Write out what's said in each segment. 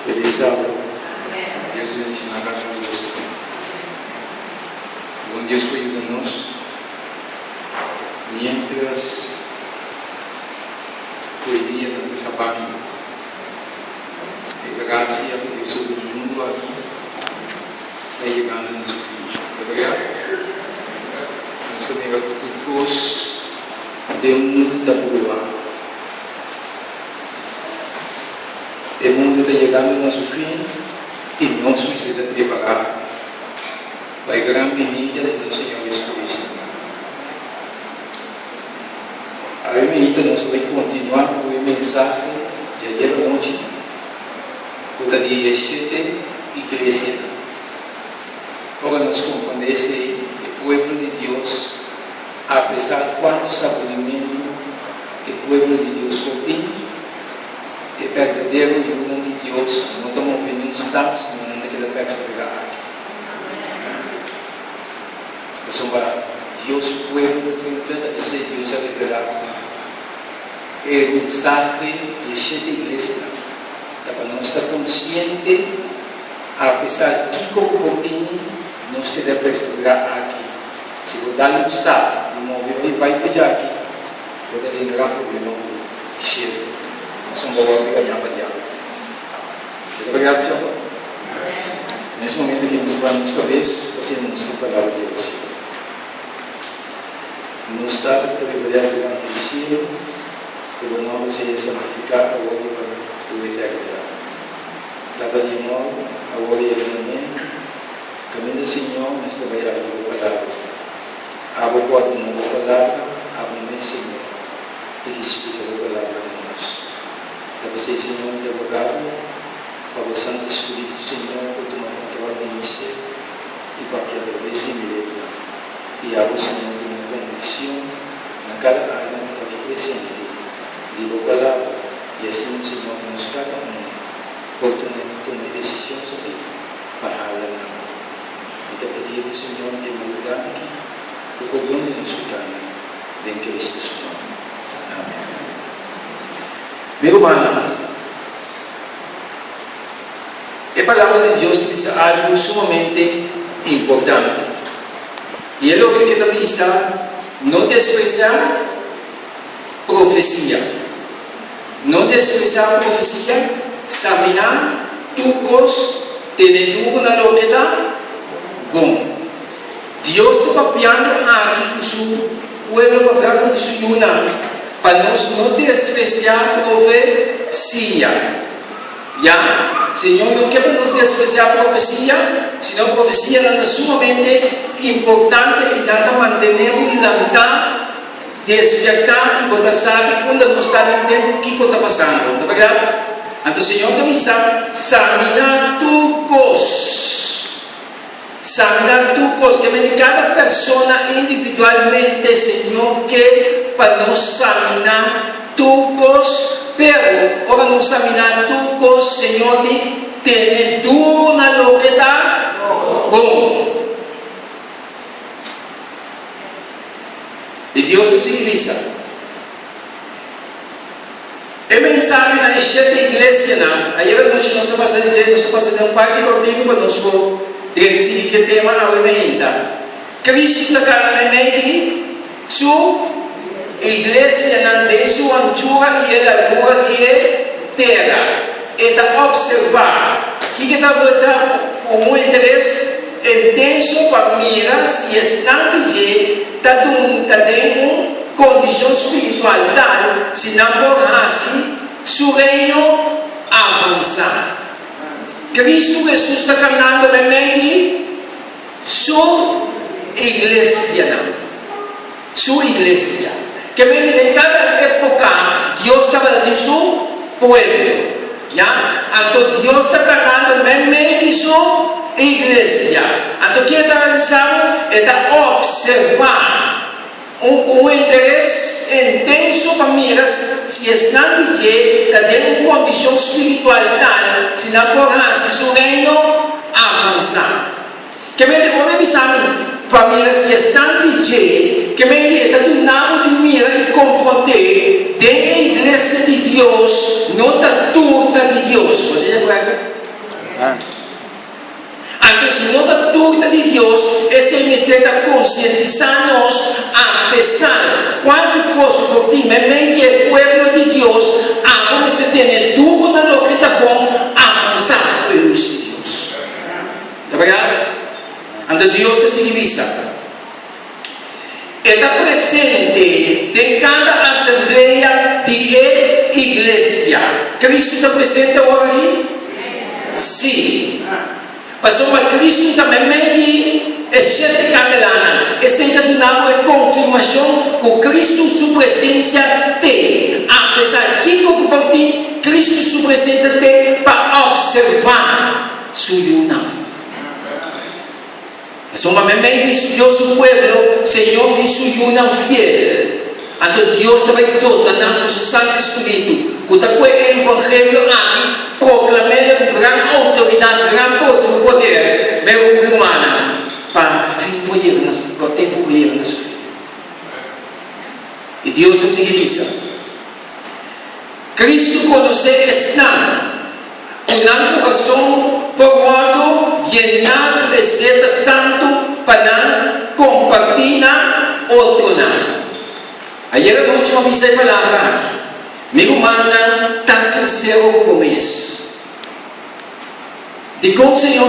Feliz sábado. Deus bendiga a cada um de vocês. Bom Deus cuida-nos mientras hoy día no está acabando. E graça a Deus sobre o mundo aqui vai chegando no seu fim. Tá ligado? Nós sabemos que todos de mundo está por lá. O mundo está chegando no seu fim e nós precisamos preparar para a grande venida do Senhor Jesus Cristo. A venida nós vamos continuar com a mensagem de ayer à noite, que dia 7 igreja. Agora nós compreendemos o povo de Deus, apesar de quanto sofrimento o povo de Deus tem. É verdadeiro e o nome de Deus não estamos vendo uns taps naquela perseverar aqui. Deus, o povo da tua inferno, a dizer Deus é revelado. É a mensagem de sete igrejas. Dá para nós estar consciente, apesar de que comportamento nós queremos perseverar aqui. Se vou dar um estado, o movimento vai fechar aqui. Vou dar um grande problema cheio. Nós vamos ganhar para diabo. Muito obrigado, Senhor. Nesse momento aqui, nós vamos talvez fazermos a palavra de Deus. No estado que também poderia durante o cielo, que o nome seja santificado agora e para a tua eternidade. Cada dia novo, agora e eternamente, caminho do Senhor, nós trabalhamos com a palavra. Abra o quarto na boa palavra, abra o meu Senhor, tem que explicar a palavra de nós. Deve ser, Senhor, advogado, para o Santo Espírito do Senhor, que toma controle de mim e para que através de mim e abra o Senhor de uma convicção na cada alma que está aqui presente, diga a palavra, e assim, Senhor, nos cada por tomar decisão sobre para a alma. E te pedimos, Senhor, de mudar aqui, que o perdão de nos pecados, em Cristo seu nome. Amém. Meu irmão, a palavra de Deus diz algo sumamente importante. E é o que quer dizer, não desprezar profecia. Não desprezar profecia, examinar tucos, tener na loqueta, bom. Deus está papiando aqui com o seu povo, papiando com o seu yuna. Para nós não desprezar profecia. Já? Senhor não quer para nós desprezar profecia, senão profecia é sumamente importante e nada mantenemos lantar, despertar e botar sabe onde nós estamos em tempo, o que está passando. Não é verdade? Então o Senhor também sabe examinar tucos. Examinar tucos, que cada pessoa individualmente, Senhor, que para nos examinar tucos, pero para nos examinar tucos, Senhor, de ter duro na loqueta, bom. E Deus se utiliza. A mensagem na igreja, aí nós vamos fazer um parte contigo para nós decidir que tema ainda. Cristo está na mente, sua igreja de sua antiga e a largura de terra. E está observar que está fazendo com um interesse intenso para mirar se está está em uma condição espiritual tal, se não for assim, seu reino avançar. Cristo Jesus está caminhando no meio de sua igreja. Sua igreja. Que em cada época, Deus estava dando seu povo. Então, Deus está caminhando no meio de sua igreja. Então, o que está realizando é observar com um interesse intenso para mirar se está em uma condição espiritual tal, se não for assim, seu reino avançar. Que podemos avisar para mirar se está que está tornando de mirar e compreender dentro da igreja de Deus, não está turta de Deus. Pode dizer, enseñarnos a pesar cuánto cosa por ti, y el pueblo de Dios, a como se tiene duro en lo que está bueno, avanzar por el luz de Dios. ¿De verdad? Ante Dios te significa. Está presente en cada asamblea de iglesia. Cristo está presente ahora ahí? Sí. Pastor, mas Cristo também é cheio de candelana. E sempre damos a confirmação que Cristo, sua presença tem. Apesar de que por ti, Cristo, sua presença tem para observar sua união. Pastor, mas diz Deus, o pueblo, Senhor, diz sua união fiel. Então Deus também dota no seu Santo Espírito. Quando o Evangelho aqui, proclamando com grande autoridade, grande poder, meu humano, para fim por ele, para o tempo por ele, na sua vida. E Deus assim diz: Cristo conhece está, um coração por modo llenado de ser santo para compartilhar outro nada. Ayer a noite eu vi a palavra aqui. Meu humano está sincero com isso. De como o Senhor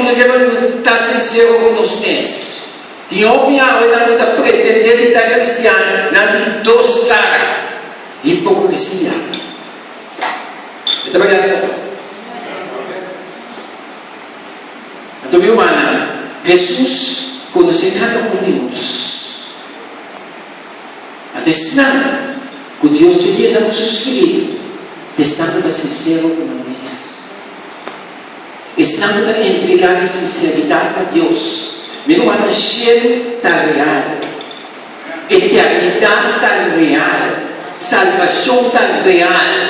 está sincero com nós mesmos. De opinião, ele está pretendendo estar cristiano, não de dois caras. Hipocrisia. Está bem? Então, meu humano, Jesus conhece cada um de nós. Até senão, que Deus te llena com seu Espírito, estando sincero com nós, estando a entregar sinceridade a Deus, meu irmão, cheio da real, eternidade da real, salvação da real.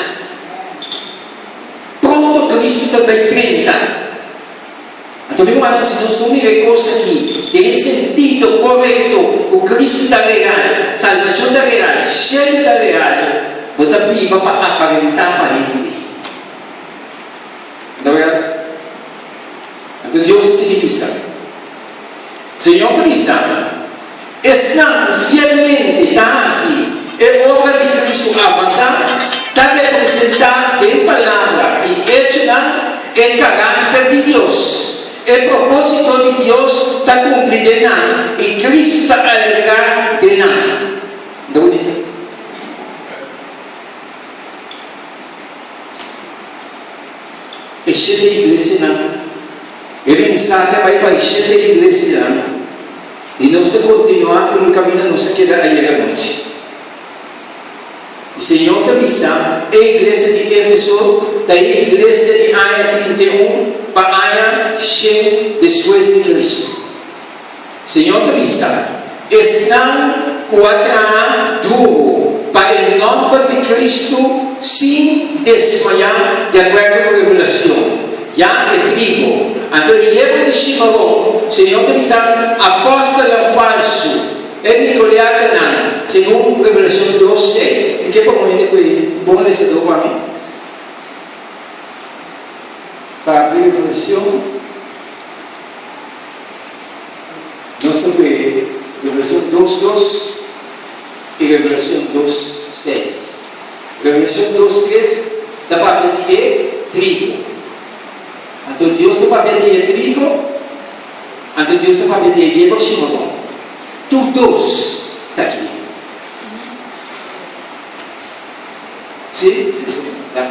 Pronto, Cristo também 30. Então, meu irmão, se nós vamos ver coisa aqui, tem sentido correto, com Cristo da real, salvação da real, cheio da real, bota viva para aparentar para Ele. Não é? Então, Deus significa: Senhor Cristo, estando fielmente, está assim, é obra de Cristo avançar, está representar em palavra e ética, é caráter de Deus. El propósito de Dios está cumplido en nada y Cristo está alegrado de nada. ¿No entiendes? Esta iglesia, el mensaje va para esta iglesia y no se continúa con el camino, no se queda ayer a noche. El Señor te avisa, la iglesia de Éfeso, la iglesia de Aya 31, para Aya cheio después de Cristo. Señor te avisa, están duro para el nombre de Cristo sin desmayar de acuerdo con la revelación. Ya el trigo, entonces el libro de Shimarón, Señor te avisa, apóstolo falso. Es Nicolás Canal, según Revelación 2:6. ¿En qué pongo ese grupo a mí? Para abrir Revelación, nuestro Revelación 2:2 y Revelación 2:6. Revelación 2:3, la parte de trigo. Entonces Dios te va a pedir el trigo, entonces Dios te va a pedir el hierro Shimarón. Tú dos está aquí. ¿Sí? Dale.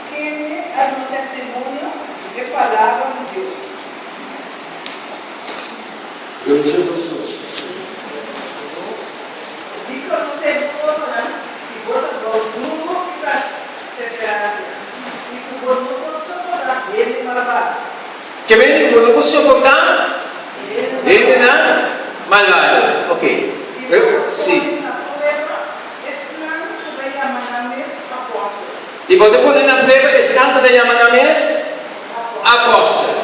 Tiene algún testimonio de palabra de Dios. Revelación 2:2. Y conocemos cosas y vosotros no se te hace. Y como no soportar, viene malvado. Que viene como no puedo soportar, viene malvado. Ok. Sí. Y vos te pones en la prueba, estando de llamar a mes apóstol.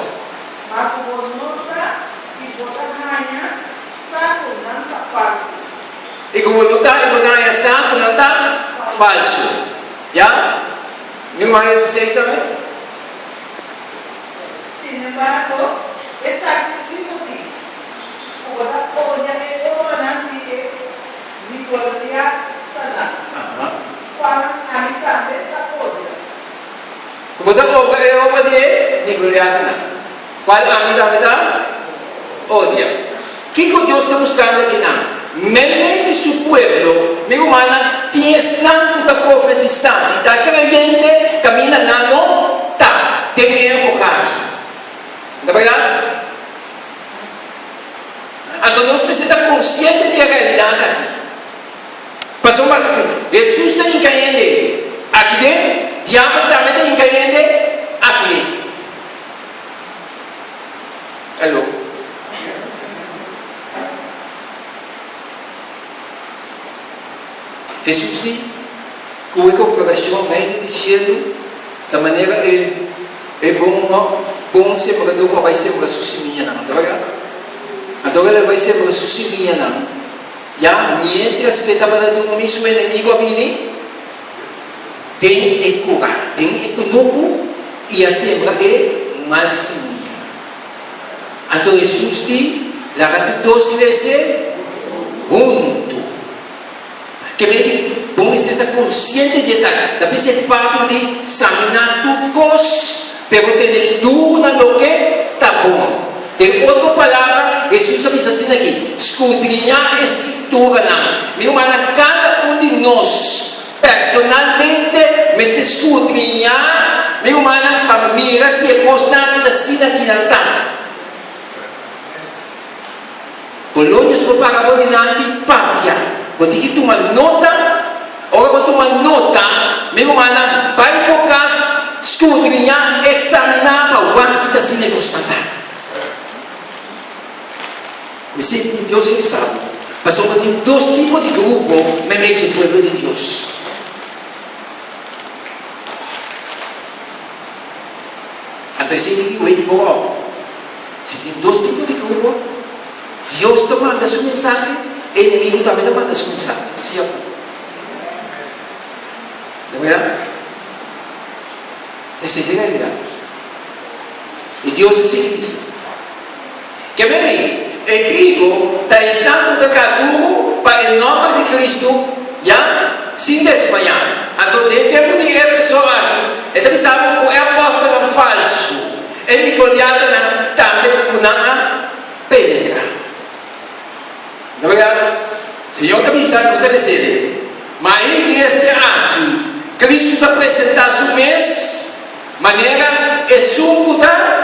Y como no está, santo, no está falso. ¿Ya? ¿Mi hermano 16 también? embargo, esa acción de Kuboda odia e ora nanti Nicolia tala. Quando amicamente la odia. Kuboda oba de Nicolia. ¿Cuál amida odia? ¿Qué Dios está mostrando aquí? Mente de su pueblo, mi humana, tiene puta profetizando, está creyente, camina no, está, tiene época aquí. ¿De verdad? Entonces nós precisamos estar conscientes da realidade aqui. Pastor, Jesus está encaindo aqui dentro, o diabo também está encaindo aqui dentro. Alô? Jesus diz que a cooperação ainda de cielo, da maneira é bom separador vai ser para sucimia, não, tá verdade? Então ele vai ser para sucimia, não. Já, mientras que estava dando um mesmo inimigo a mim, tem que curar, tem que conoco e a sembra é mal semia. Então Jesus diz, lá que todos crescem junto. Que bem, bom estar consciente disso. Tapi se papo de examinar tudo cos, pero ter dúvida no que está bom. Tem outra palavra, Jesus avisa assim aqui: escudrinhar a escritura. Meu irmão, cada um de nós, personalmente, me escudrinhar, meu irmão, para mirar se é constante assim aqui na terra. Polônia, se for para o dinante, papia. Vou ter que tomar nota, agora vou tomar nota, meu irmão, vai por casa, escudrinhar, examinar, para o que está sendo constante. Você tem Deus que sabe. Mas só tem dois tipos de grupo no meio do povo de Deus. Então, você tem que ir embora. Se tem dois tipos de grupo, Deus te manda sua mensagem, e o inimigo também te manda sua mensagem. Sim, de verdade? Essa é a realidade. E Deus é assim. Quer ver? O trigo está estando decaduro para o nome de Cristo, já? Sem desmanhar. Então, de tempo de Éfeso aqui, ele sabe que o apóstolo falso, ele colhada também não penetrar. Na verdade, o Senhor também sabe que você recebe. Mas a igreja aqui, Cristo está apresentando sua mês, maneira é sua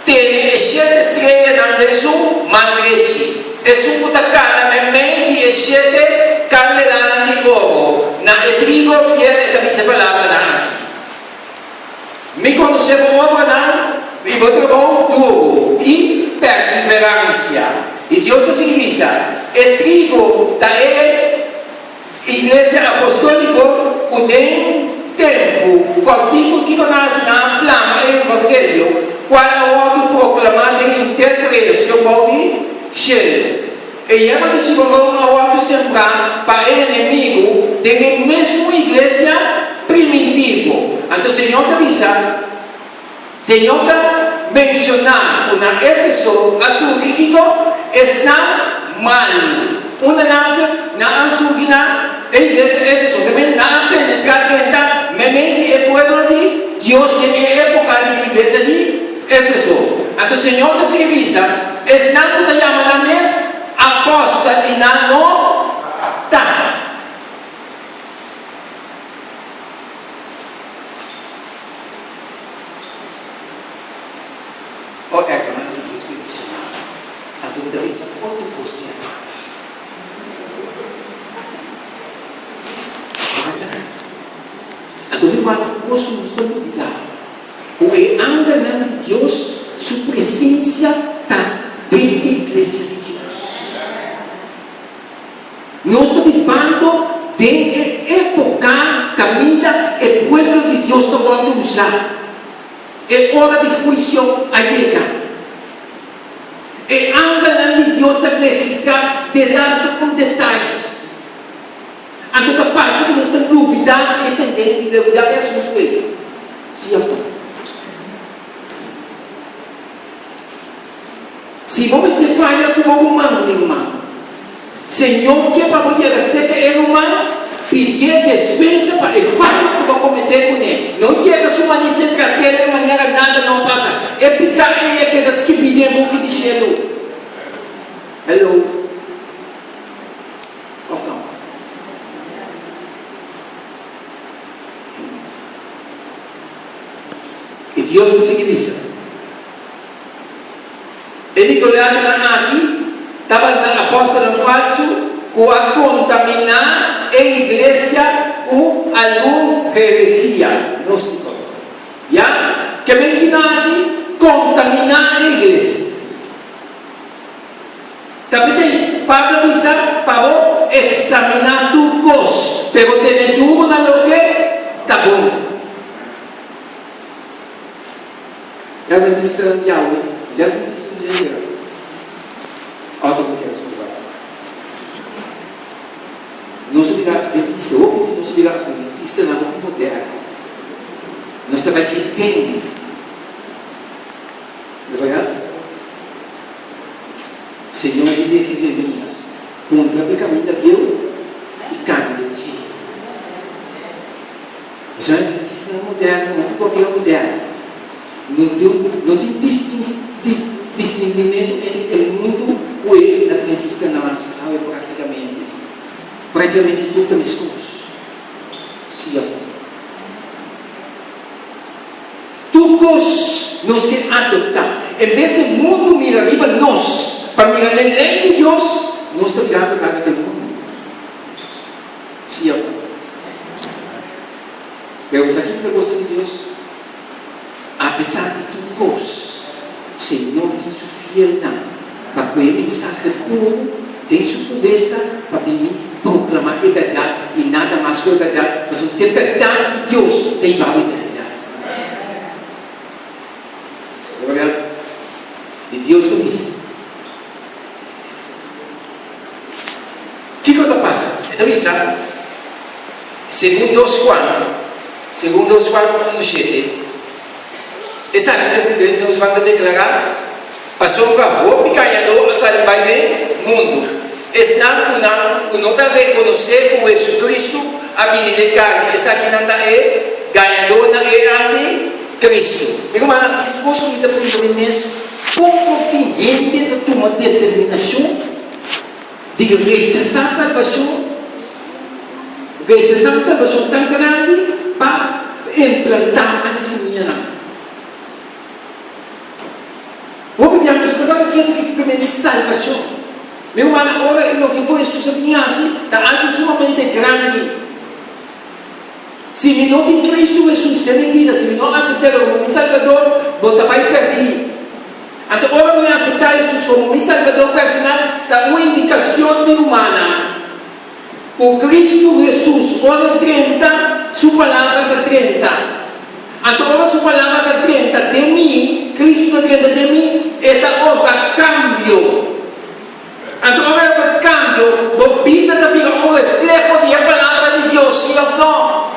tem sete estrelas na sua mandrete. É sua carne, meio de sete candelabros de ouro. Na trigo fiel, também se falava aqui. Me conhecemos agora, e vou trabalhar duro e perseverança. E Deus está significa, o trigo da igreja apostólica, que tem tempo, contigo que nasce na plama do evangelho, qual é o outro proclamado em intercreção de cheiro. E ela diz que o outro sembrar para o inimigo tem a mesma igreja primitiva. Então o Senhor te avisa, Senhor te mencionar na Éfeso, a sua riqueza está mal. Una na ansugina, a igreja de Éfeso também não penetrar, mas é o povo de Deus em época de igreja de Éfeso. Então o Senhor te avisa, está por chamar a mesa aposta e não está. O é que não é espiritual. A dúvida é essa, outro custo. A dúvida é uma coisa que nos dá dúvida. O ângulo de Deus, sua presença está dentro da igreja de Deus. Nós estamos vivendo dentro da época caminha o povo de Deus está voltando a buscar. É hora de juízo a chegar. O ângulo de Deus está registrado com detalhes. Então, a parte que nós estamos duvidando e entendendo, duvidar é assunto dele. Sim, se vamos ter falha como humano, meu irmão, Senhor, que para poder ser que é humano, pedir dispensa para a falha que vai cometer com ele. Não quer que se humanize para ter de maneira nada não passa. É picar ele que das que pedimos que de gelo. Hello. Of não? E Deus se seguiu. Ele que olhava aqui, estava na apóstola falso, com a contaminar a igreja com alguma heresia gnóstica. Já? Que bem que nasce, contaminar a igreja. Talvez Pablo diz para examinar tu coisa, pero ter dúvida no que está bom. É a adventista de Yahweh, é a adventista de Yahweh. Autoconfiança com Deus. Não se liga adventista, ou não se liga adventista na época moderna. Nós também que tem. Não é verdade? Senhor, me dê Jeremias, contra o caminho daquilo e carne de ti. Nós somos adventistas na moderna, não copia moderna. Não tem discernimento entre o mundo e o adventista na sabe praticamente. Praticamente tudo está escuro. Sim, tudo nós queremos adoptar. Em vez de mundo mirar arriba nós, para mirar na lei de Deus, nós estamos mirando a cara do mundo. Sim, mas aqui é coisa de Deus. Apesar de tudo coisa, Senhor tem sua fiel para que o mensagem puro tem sua pureza para vir proclamar a verdade e nada mais que a verdade, mas a verdade de Deus tem valor de verdade. É verdade? E Deus te diz: o que passa? Então, sabe? Segundo 2 Juan 1:7, essa aqui Deus vai declarar: passou para o picanhador a sair vai ver mundo. Está não está reconhecer com Jesus Cristo a vinda de carne. Essa aqui não é ganhador, não é Cristo. Mas vamos comentar por isso mesmo. Como tem gente que toma determinação de rechazar a salvação, rechazar a salvação tão grande para implantar a disciplina. Vamos ver aquilo que permite salvação. Meu irmão, agora o que pode sublinhar está algo sumamente grande. Se não tem Cristo Jesus tem vida, se não aceitar como meu Salvador, você vai perder. Então, agora não aceitar Jesus como meu Salvador personal, dá uma indicação de humana. Com Cristo Jesus, hora 30, sua palavra está 30. Então, agora sua palavra está 30 de mim, Cristo está 30 de mim, esta obra cambio. Então, agora cambio, a vida também é um reflexo da palavra de Deus, sim ou não?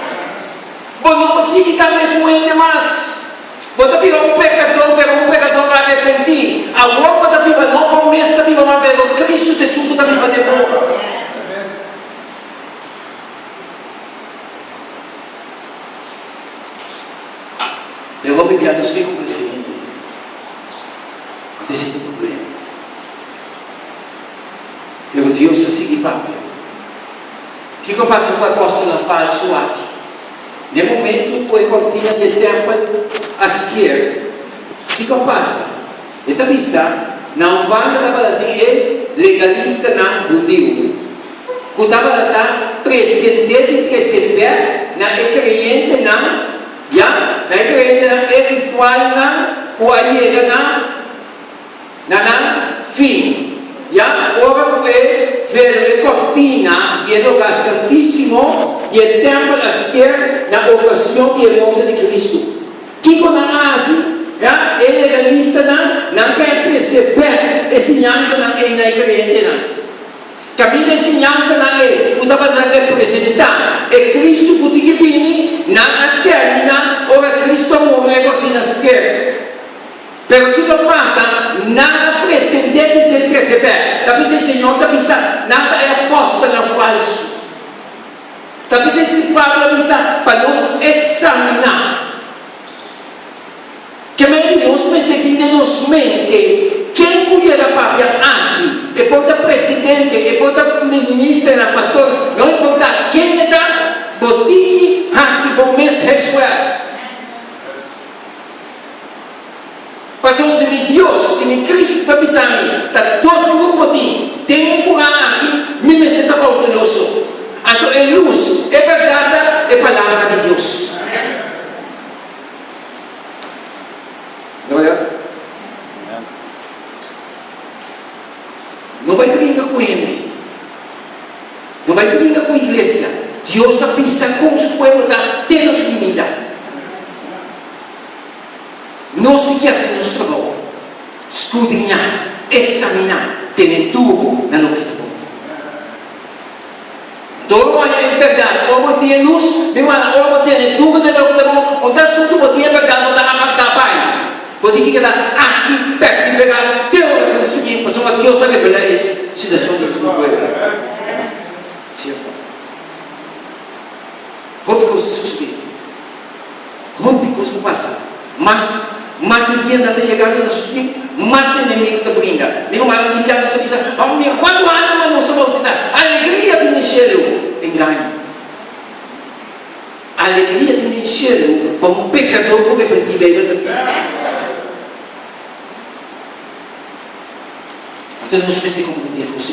Você não consegue estar mesmo ainda mais. Você também é um pecador para arrepentir. Agora também não começa também a ver Cristo te suco também para depois. Eu vou beber dos que compreendem. Não tem sido problema. Pero Deus te sigue papel. O que passa com o apóstolo falso aqui? De momento, foi cortina de templo à esquerda. O que passa? E também está, na Umbanda da legalista na judeu. Que estava pretendendo receber na crente na crente na ritual na coalhega na fim. Já ora ver a cortina de lugar santíssimo e o templo à esquerda na ocasião de morte de Cristo. Que quando assim, já é legalista não quer perceber a ensinança na crente caminho da ensinança na o estava a representar é Cristo que vem na termina ora Cristo morre a cortina à esquerda. Pero que não passa nada pretende Tapi se o Senhor está pensando, nada é apóstolo não falso. Tapi se Pablo pensa para nos examinar. Que meio nós me sentimos mente, quem cuida da pátria aqui, e pode presidente, e pode ministro, pastor, não importa quem está, botique, racismo, sexual. Pastor, se me Deus, se me Cristo está pensando, está todos os grupos tem um lugar aqui, me está cauteloso. Então é luz, é verdade, é palavra de Deus. Não é? Não vai brincar com ele. Não vai brincar com a igreja. Deus avisa com o seu povo da terra unida. Nós fizemos nosso trabalho. Escudrinhar, examinar, ter tudo na lógica. Todo mundo é verdade. Ou tem luz, ou tem tudo na lógica. Ou está tudo, ou tem verdade, ou está a pai. Você tem que estar aqui, perseverar, teoria que seguir, mas uma Deus vai revelar isso. Se deixou Deus no povo. Se é fácil. Como que você suspira? Como que você passa? Mas o dia está chegando no fim, mais inimigo está brincando. Nem uma hora de dia você diz, oh, 4 anos não se vai dizer, alegria de encher-lo. Engano. Alegria de encher-lo para um pecador que repetir bem da missão. Então não se como que Deus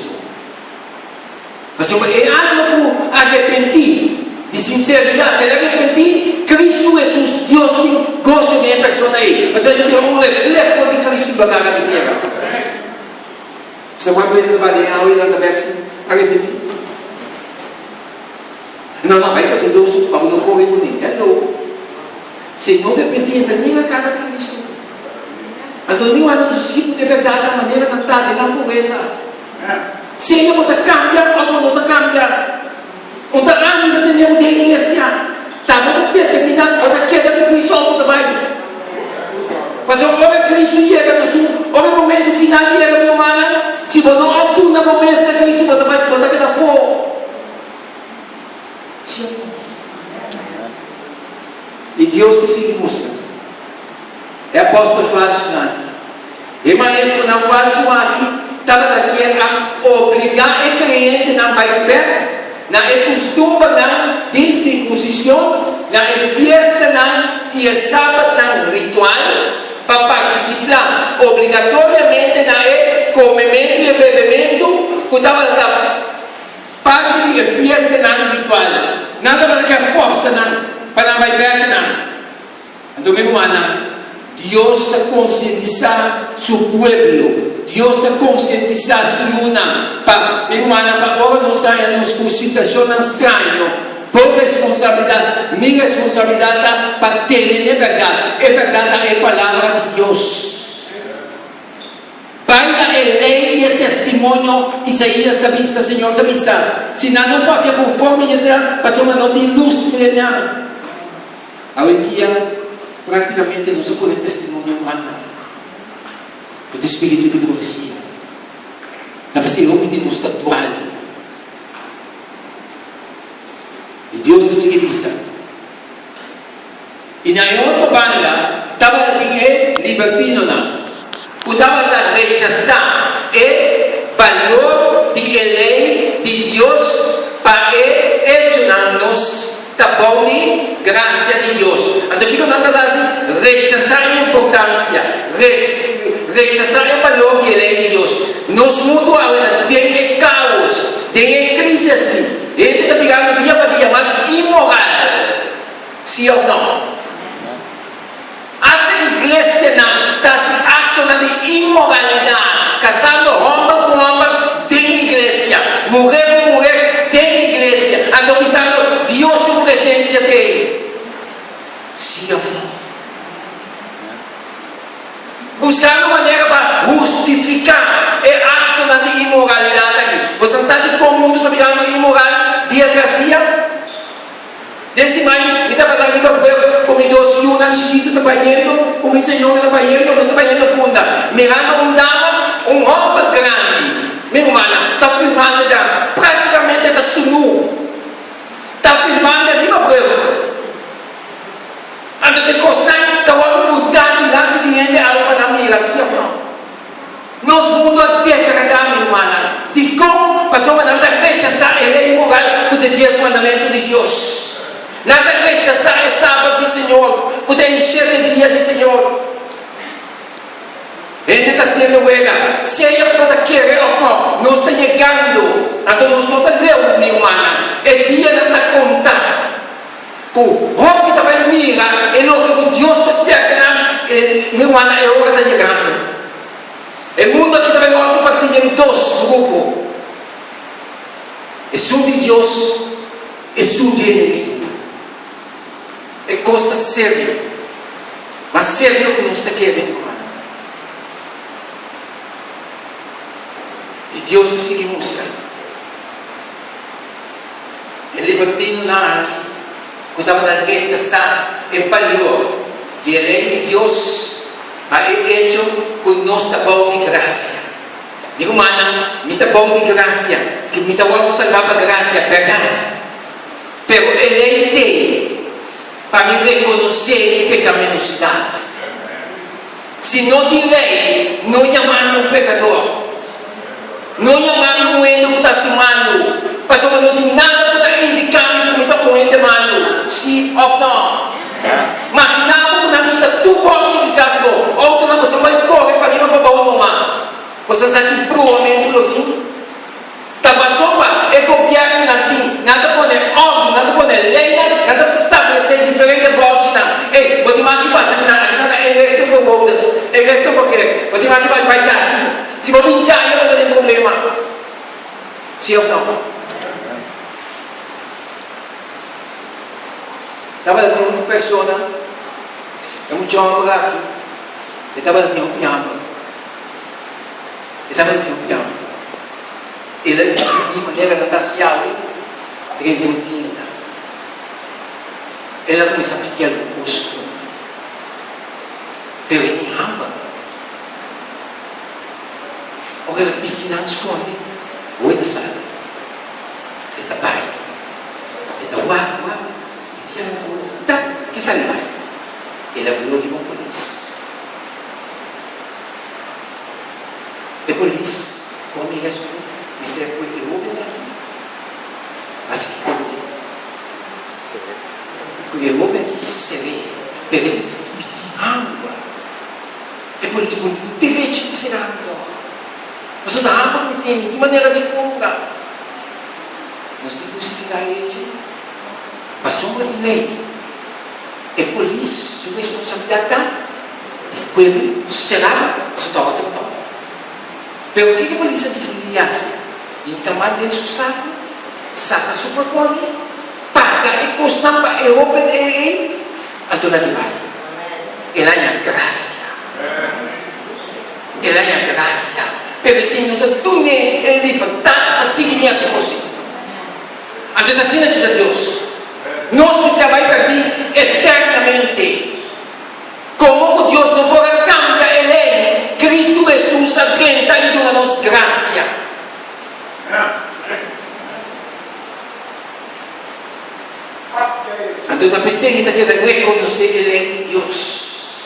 mas é algo que arrepentir de sinceridade, ele arrepentir, Cristo é o Deus que gosta de uma pessoa aí. Mas ele tem um reflexo de Cristo para a terra. Você vai ver ele trabalhar e ele vai arrepentir. Não, vai para tudo isso, para não correr com ele. É louco. Se não arrepentir, então nem a cara de Cristo. Então, não há de verdade da maneira cantada, na pureza. Se ele pode cambiar, ou não cambiar. O da âmbito da minha igreja, está muito determinado, ou da queda de Cristo, ou da Bíblia. Mas agora Cristo chega no seu, agora o momento final chega no humano, se você não altura o momento de Cristo, você vai quedar fogo. E Deus te sigue mostrando. É apóstolo falso aqui. E maestro não falso aqui. Estava daqui a obrigar o cliente a vai perto. Não é costume de circuncisão. Não é festa e é sábado ritual. Para participar obrigatoriamente não é comimento e bebimento. Que estava da parte de festa ritual. Nada para que a força para não vai perto. Então, meu irmão, Deus está conscientizando seu povo. Deus está conscientizando sua luna. Meu irmão, para agora nós estamos com situação estranha. Por responsabilidade, minha responsabilidade para ter a verdade. A verdade é a palavra de Deus. Para a lei e o testemunho, Isaías está vista, Senhor está vista. Se não pode conforme isso, pastor, mas não tem luz milenial. Hoje em dia, praticamente não se pode testemunho humano. Com o espírito de profecia. Na fazer homem de mostrar do alto. E Deus te sigue dizendo. E na outra banda, estava a libertino não. Estava a rechazar o valor de lei de Deus para nos da boa graça de Deus. Então, o que nós estamos assim? Rechazar a importância, rechazar o valor da lei de Deus. Nos mundo agora tem caos, tem crise aqui. Ele está pegando dia para dia, mas imoral. Sim ou não? Até a igreja está se ato de imoralidade. Casando homem com homem, tem igreja. Mulher com mulher, tem igreja. Então, pensando, Deus é presença dele. Sim ou não? Buscando maneira para justificar o ato de imoralidade aqui. Você sabe como o mundo está pegando imoral? Dia tras dia. Desse mãe, está para dar para como Deus Yuna chiquito está banhando, como o Senhor está banhando, nós está banhando punda. Mirando dama, homem grande, Minha irmã, está filmando praticamente está sunu. Está filmando ali para breve. Anda de costar, está mudando diante de gente algo na mira, assim afro. Nós mundo a degradar, minha irmã, de como passou a não rechazar a lei moral com os 10 mandamentos de Deus. Nada rechazar o sábado do Senhor, com o encher de dia do Senhor. Ele está sendo vega, seja para querer ou não, nós está chegando, então nós não está lendo, minha irmã, é dia de estar contando. O que também mira, é o que Deus está esperando, minha irmã, é hora de estar chegando. O mundo aqui também olha partilha em 2 grupos. É um de Deus, é um de inimigo. É coisa séria, mas sério que nós está querendo, irmã. E Deus se sigue mostrando. É libertino lá aqui. Quando estava na rechazar, é valor. E a lei de Deus é hecho com nossa boa de graça. Digo, mana, me dá boa de graça, que me dá outro salvar para graça, verdade. Pero a lei tem para me reconhecer a pecaminosidade. Se não tem lei, não chamamos um pecador. Não chamamos um ente que está se malo. Mas não tem nada que está indicando que está com ente malo. Sim ou não? Mas não, porque não está tudo bom de tráfego. Ou não, você vai correr para ir para o mar. Você sabe que provavelmente não tem. Está passando é copiar não tem. Nada pode ordem, nada pode lei, nada pode estabelecer diferente bote. Ei, vou te mandar que passa aqui nada é resto for bom. É resto for querer. Vou te mandar que vai aqui. Se vou pintar, eu vou ter problema. Sim ou não? Estava com uma pessoa, é um jovem aqui, ele estava de um piano. Ele decidiu de maneira de estar se abre dentro de um tinta. Ele começou a pedir algo custo. Pero ele tinha ramba. Ou ele pique não esconde. Ou ele sabe. Ele está pai. Ele está uau. Tá, que sai vai. Ele abriu de uma polícia. A polícia, como ele responde, disse que ele ouve daqui. Mas que como ele ouve aqui, serei. Ele disse, me tem água. A polícia com direito de ser água. Mas da água me tem, de maneira de comprar. Nós temos que crucificar ele. A sombra de lei. É por isso, a responsabilidade de povo será a sua torta. Pero o que a polícia disse de Ásia? Então, manda dentro do saco, saca a sua pode, paga e custa para a Europa e a toda que vai. Ela é a graça. Ela é a graça. Pero se não te dune a liberdade para seguir a sua coisa. Então, assim é de Deus. Nós precisamos perder eternamente. Como Deus não pode cambiar a lei, Cristo Jesus adentra e dá nos graça. Então, a pessoa que quer reconhecer a lei de Deus.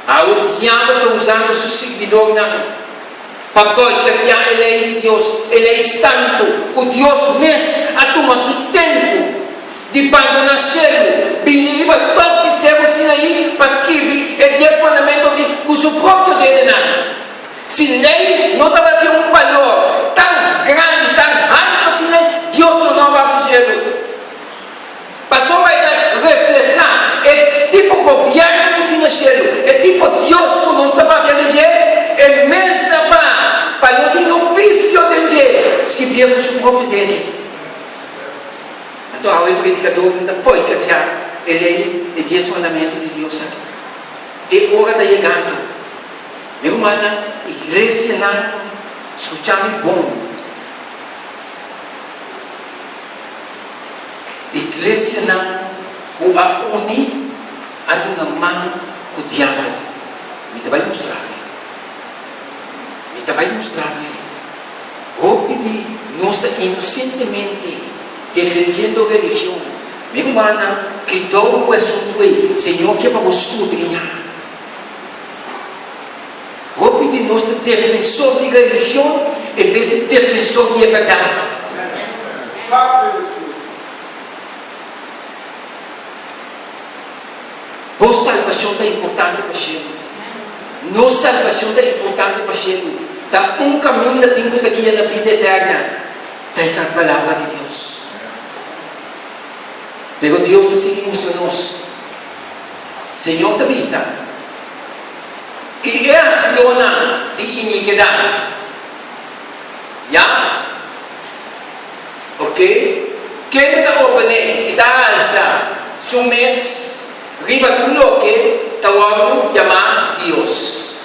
O diabo está usando seu seguidor para boicotear a lei de Deus. A lei santo, que Deus mesmo a toma seu tempo de abandonar o céu, vir para todo que céu aí para escrever 10 mandamentos com o seu próprio dedo. Se lei não estava tendo um valor tão grande, tão alto assim, Deus não vai fazer. Passou a refletir, é tipo copiar que tinha céu, é tipo Deus que não estava vendo, é imensa para não ter um pifio de escrever com o seu próprio dedo. Então, o predicador ainda pode catear a lei e 10 mandamentos de Deus aqui. E hora está chegando. Meu irmão, igreja não, escutando bom. Igreja não, o a unir a uma mão com o diabo. Me vai mostrar. Hoy no está inocentemente defendiendo religión. Mi hermana, que todo es un güey, Señor, que vamos a escudriñar. Hoy no está defensor de religión en vez de defensor de verdad. No salvación es importante para cielo. No salvación es importante para cielo. Está un camino que tengo aquí en la vida eterna. Está la palabra de Dios. Pero Dios te sigue mostrándonos. Señor te avisa. Y es dona de iniquidad. ¿Ya? ¿Ok? ¿Qué te opone? Y te alza su mes. Riba tu lo que te voy a llamar Dios.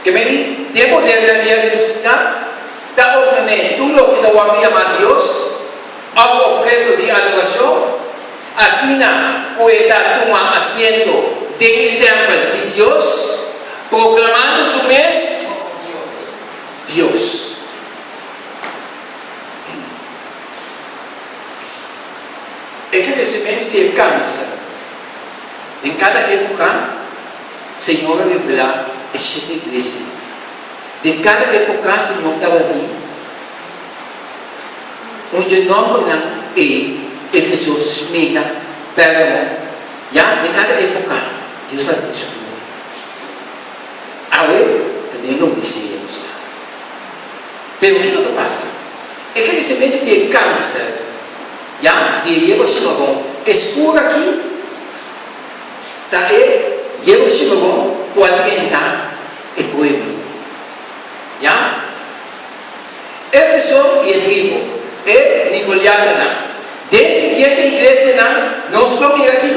Que me di tiempo de realidad. Te opone tú lo que te voy a llamar Dios. Objeto de adoración. Así pueda tomar asiento en el templo de Dios. Proclamando su mes Dios. El crecimiento de cáncer en cada época, Señor revela esta iglesia. En cada época, Señor estaba aquí. Onde nombre es Éfeso, Smyrna, Pérgamo. Ya, en cada época, Dios ha dicho. Ahora, también lo decíamos. Pero ¿qué es lo que pasa? El crecimiento de cáncer, ya, de Diego Chimagón, escuro aquí, también Diego Chimagón puede orientar el pueblo. ¿Ya? Éfeso y el trigo, el Nicolaitana. De siguiente iglesia, nos vamos aquí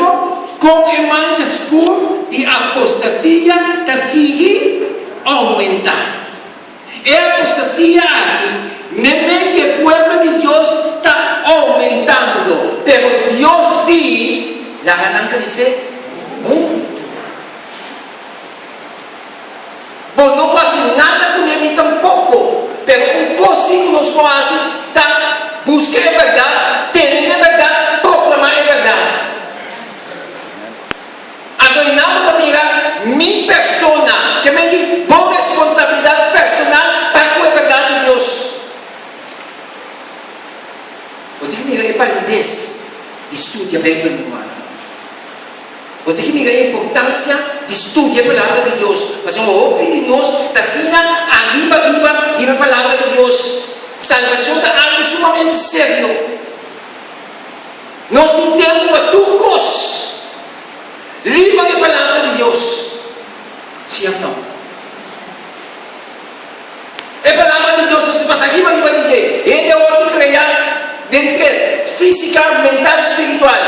con el mancha oscuro de apostasía que sigue aumentando. La apostasía aquí, el pueblo de Dios está aumentando, pero Dios dice, la ganancia dice, mundo. Pues no pasa nada con él tampoco, pero un cosa que nos puede hacer, está buscar la verdad, tener la verdad, proclamar la verdad. Adornamos amiga, mi persona, que me dice, por responsabilidad personal para con la verdad de Dios. Você que mira a validez, estudia bem a língua. Você que mira a importância de estudar a palavra de Deus. Mas uma roupa de nós está sendo a palavra de Deus. Salvação é algo sumamente sério. Nós não temos para tucos. Liba a palavra de Deus. Sim ou não? A palavra de Deus não se passa riba de Deus. Ele é o outro criar de três: física, mental e espiritual.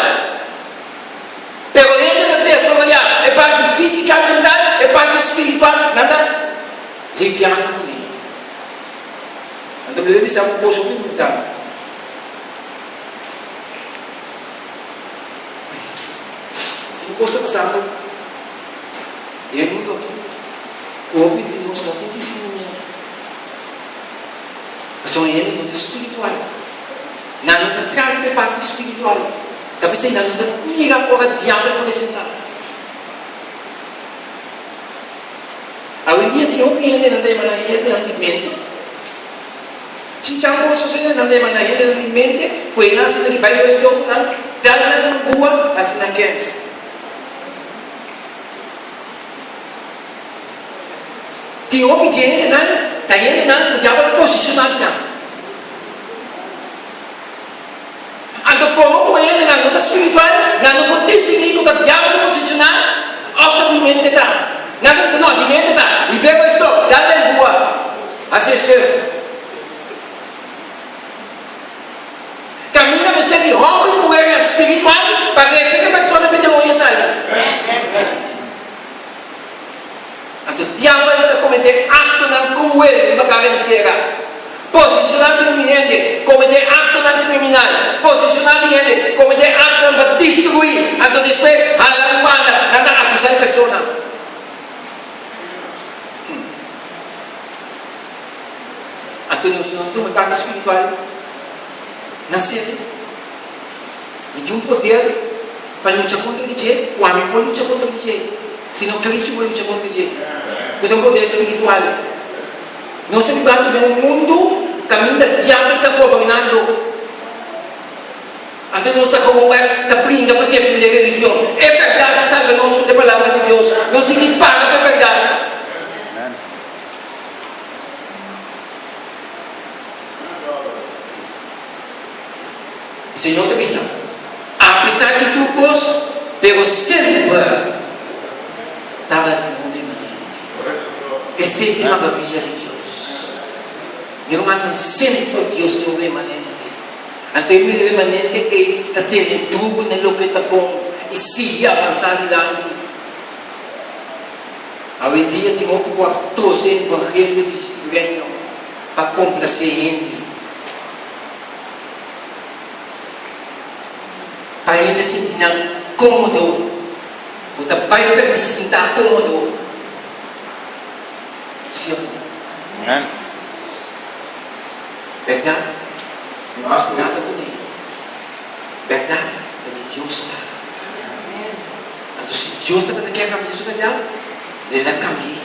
Pero ele não tem só olhar. É parte física, mental, é parte espiritual. Nada. Liviano com ele. Então, deve ser um pouco importante. O que está passando? E o mundo aqui, o homem de nós não tem discernimento. Mas ele não tem espiritual. Não tem trago a parte espiritual. Talvez ele não tem mirar para o diabo apresentar. Hoje em dia, tem homem ainda não tem maneira de mente. Se já não sucede, não tem maneira de mente, pois não se deve vai estar não dar na rua, assim não quer. Tem homem que ainda não, está ainda não, o diabo posicionado não. Então, como ainda não está espiritual, não pode decidir que o diabo posicionar, ofta de mente está. Não tem que ser, não, de mente está. E pega isto, dá na rua, assim é. Camina você de homem e mulher espiritual, parece que a pessoa deve ter olho salvo. Então, o diabo está cometendo acto não cruel de cara de terra. Posicionado em gente, cometer acto não criminal. Posicionado em gente, cometer acto para destruir. Então, depois, a lambada, não está acusando a pessoa. Então, Antes nosso mercado espiritual nascer e de poder para lutar contra o DJ, o homem pode lutar contra o DJ, senão Cristo pode lutar contra o DJ. Porque um poder espiritual. Nós estamos falando de mundo caminho do diabo está governando. Então nós estamos a brincar para defender a religião. É verdade, salve nós com a palavra de Deus. Nós temos que pagar para a verdade. O Senhor te avisa, apesar de trucos, pero sempre estava de uma maneira. Essa é a maravilha de Deus. Meu irmão, sempre Deus tem uma maneira. Então, o remanente está tendo tudo no que está bom e sigue avançando adiante. Hoje em dia, temos que trouxe o evangelho do reino para complacer gente. Para ele se sentir cômodo. O pai perdi se sentir cômodo. Sim, amém. Verdade? Não faz nada com ele. Verdade é de Deus. Então, se Deus está para quer cambiar sua verdade, ele vai cambiar.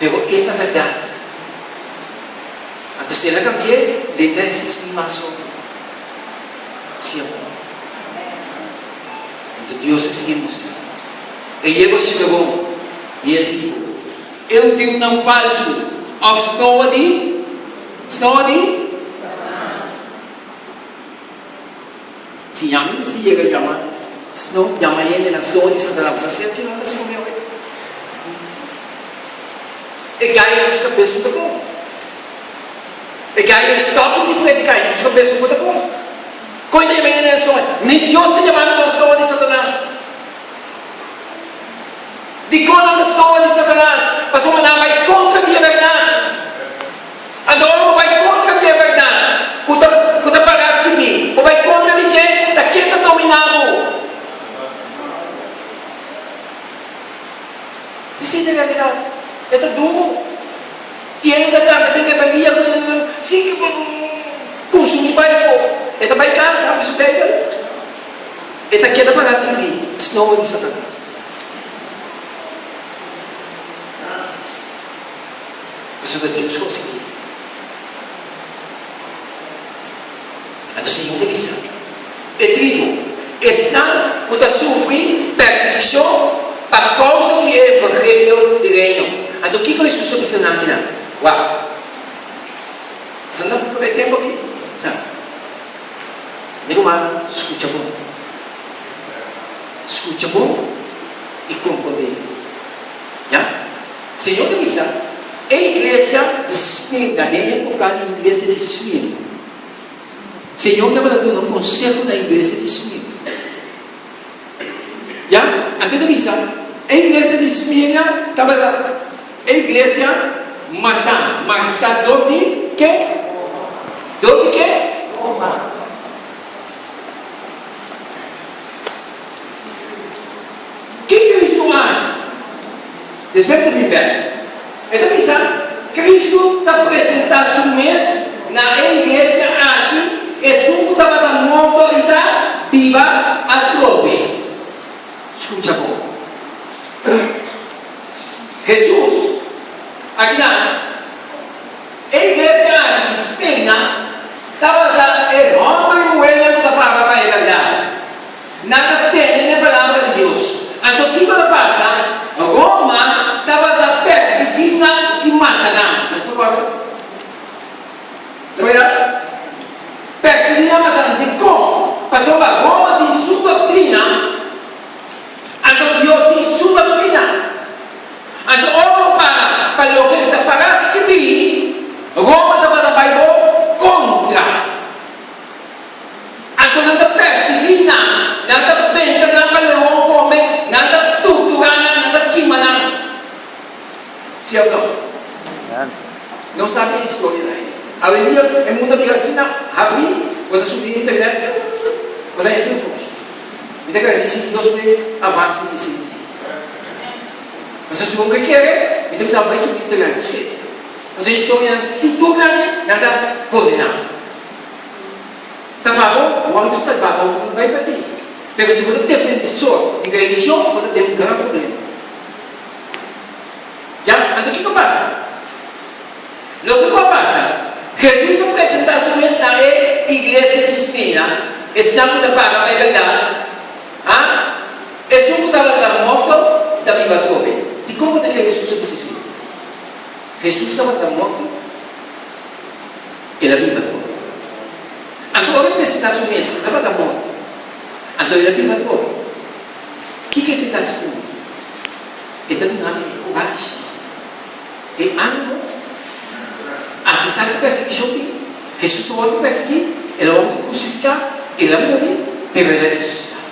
Mas esta verdade. Então, se ele cambiar, ele tem que se estimar sobre. Sim, então Deus é seguimos. E eu chegou e ele disse: eu tenho um falso of snowdy. Se chama, se chega a chamar, snow, chama ele na snowdy Satanás. Você aqui não está se comendo. E cai nos cabeças do bom. E cai nos toques de predicar nos cabeças do bom. Coisa de bem nessa hora. Nem Deus está chamando na snowdy de Satanás. De quando na snowdy de Satanás, mas uma não vai contra a verdade. Então, vai contra a verdade. Quando parece que vi, ou vai contra de quem? Da quem está dominado. Isso é a realidade. É duro. Tem rebelião. Sim, que consumir vai fogo. É também casa, a pessoa pega. É daqui da parece que vi. Snow de Satanás. Isso é Deus conseguir. Então, o Senhor te avisa. E trigo está a sofrer perseguição por causa do evangelho do reino. Então, o que Jesus avisa aqui? Uau! Você não vai ter tempo aqui? Não. Meu irmão, escute bom. Escute bom e compreende. Já? Senhor te avisa. A igreja de Esmirna, na época da igreja de Esmirna, o Senhor estava dando um conselho da igreja de Esmirna. Já? Antes de avisar, a igreja de Esmirna estava dando, a igreja matar dobe que? Dobe que? O que Cristo faz? Desperta o inverno. Então, Cristo está apresentando um mês na igreja aqui, e suco estava dando uma autoridade viva a trope. Escuta bom. Jesus, aqui a igreja aqui, Esmirna, estava dando homem bueno da palavra é verdade. Nada tem na palavra de Deus. Então, o que vai passar? Roma estava perseguindo e matando. Mas agora, está vendo? Perseguindo e matando. De como? Passou a Roma tem sua doutrina. Então Deus tem sua doutrina. Então, olha para o que está para escrever. Roma estava na Bíblia contra. Então, não está perseguindo, não está tentando, não está levando comer, não está se ou não? Não sabe a história daí. Hoje em dia, o mundo fica assim, abrir, quando subir na internet, quando é informação. E daí, Deus vai avançar e decidir. Mas se você quer, então você vai subir na internet, busque. Mas a história que toca nada pode não. Tamamo, o alto salvava não vai para ti. Pero se você defende só de religião, você tem um grande problema. Já? Então o que passa? O que passa? Jesus apresenta-se nesta igreja de Esmina, estamos para pagar a verdade. Jesus estava da morte e da viva trove. E como é que Jesus decidiu? Jesus estava da morte e da viva trove. Então, a representação mesmo estava da morte. Então, ele viva trove. O que você está seguro? Ele está dando coragem e ânimo. Apesar da perseguição, Jesus volta a perseguir, ele volta a crucificar, ele morreu, mas ele ressuscitou.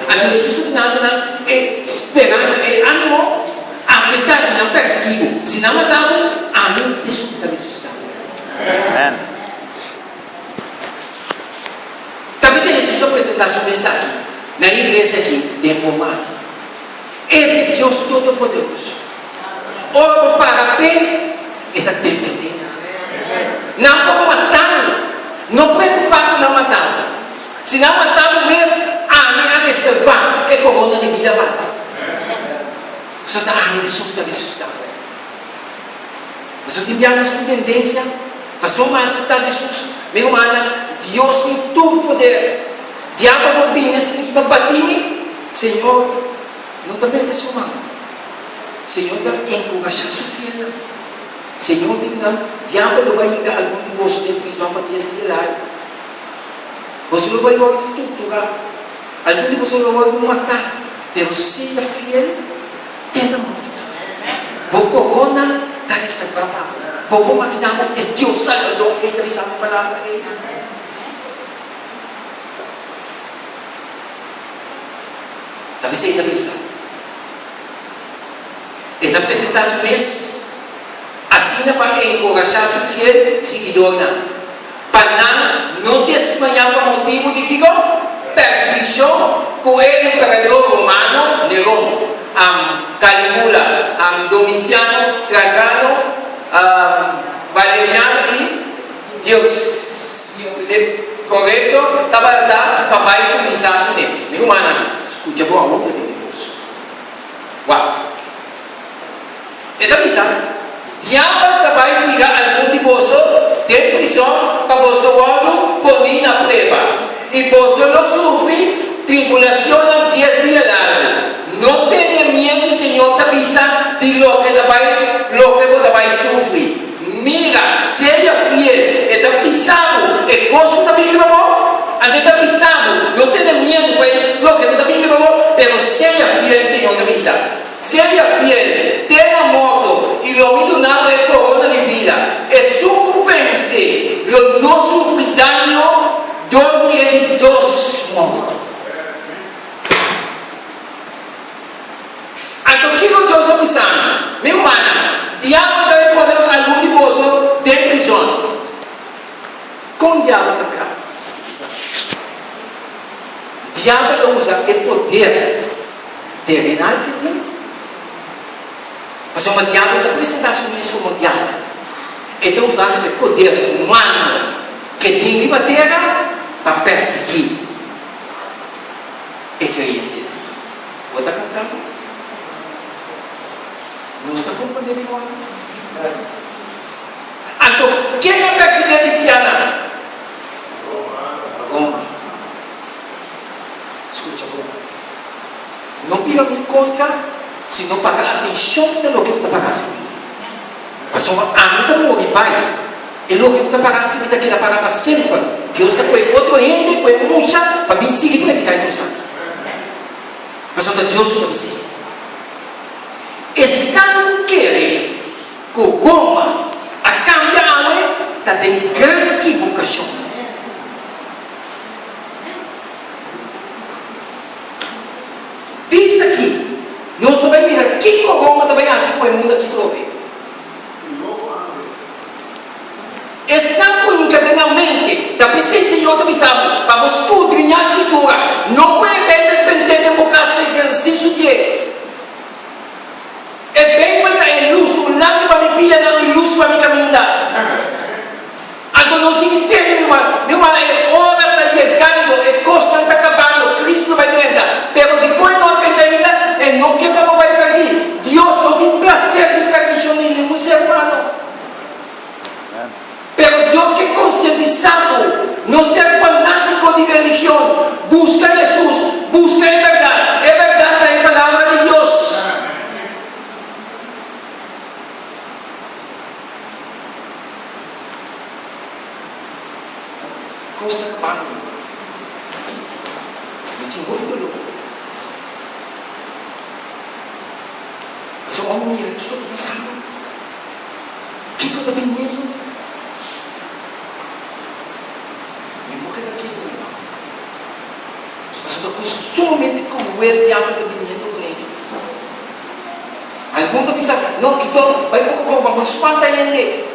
Então, Jesus está dando esperança e ânimo, apesar de não perseguir, se não mataram, amém, Jesus está ressuscitado. Amém. Talvez Jesus apresentar sua mensagem na igreja aqui, de informar. É de Deus Todo-Poderoso. Ora para pé, está defendendo. Não pode matar, não preocupar com não matar. Se não matar mesmo, a reservar é corona de vida vai. Só está a de sua ressuscitada. Mas o diabo tem tendência para só mais aceitar Jesus. Meu irmão, Deus tem todo o poder. Diabo opina, se ele vai bater, Senhor, não também tem sua mão. Senhor, está encorajando sua filha. Senhor, diabo não vai ir a algum de vocês de prisão para ter este lá. Você não vai torturar. Algum de vocês não vai matar. Mas seja fiel, tenha morto. Por corona, está reservado. Por como maridamo, é Deus Salvador. Ele também sabe a palavra. Talvez ele também sabe. Ele apresenta-se mesmo. Assim para encorajar seu fiel seguidor. Para não desmanhar por motivo de que perseguição com o imperador romano Nerão, Calígula, Domiciano, Trajano, Valeriano e Deus. Correto? Estava lá, papai começar com ele. Meu irmão, escuta boa obra de Deus. Uau! Então, pensar. Diabo vai tirar algum de vocês de prisão para você logo pôr na prova. E você não sofre tribulação em 10 dias largos. Não tenha medo, Senhor, da visa de lo que você vai sofrer. Mira, seja fiel. E está pisando. E gosto da Bíblia, amor. Ande está pisando. Não tenha medo para lo que está Bíblia, amor. Pero seja fiel, Senhor, da visa. Seja fiel, tenha modo e lo mito não é corona de vida. É sucumbência, não sofre dano, dorme é de dois mortos. Então, o que Deus está pensando? Meu irmão, diabo vai poder algum de vocês de prisão. Com o diabo está atrás. Diabo usa o poder terrenal que tem. Mas o diabo está apresentando isso como diabo. Então, usando o poder humano que tem na terra para perseguir e crente. Você está captando? Não está compreendendo igual? Então, quem é perseguir a cristiana? Roma. Escute agora. Não pira-me contra se não pagar atenção no que você pagar assim. Mas a mim está morrendo, pai. E o que você pagar assim, você quer pagar para sempre. Deus está com outro ente, com muita, para vir seguir praticar no santo. Mas Deus está dizendo. Estão querendo que Roma, a cambiar, está tendo grande equivocação. Diz aqui. Nós também mira, que Roma também assim com o mundo aqui do ver. Está com encadenamento da presença de outra visão para você escudrinhar a escritura. Não pode depender de democracia e exercício de é bem quando é luz, o lado para me pilhar, não é luz para me Tinggal kita dulu. So, omong nila, kiko to kasama. Kiko to binyedo. May mo kita kiko nila. So, da costumamente como ele ama to binyedo ko nila. Al punto bisa, no, kito, vai pouco para mas quanta gente.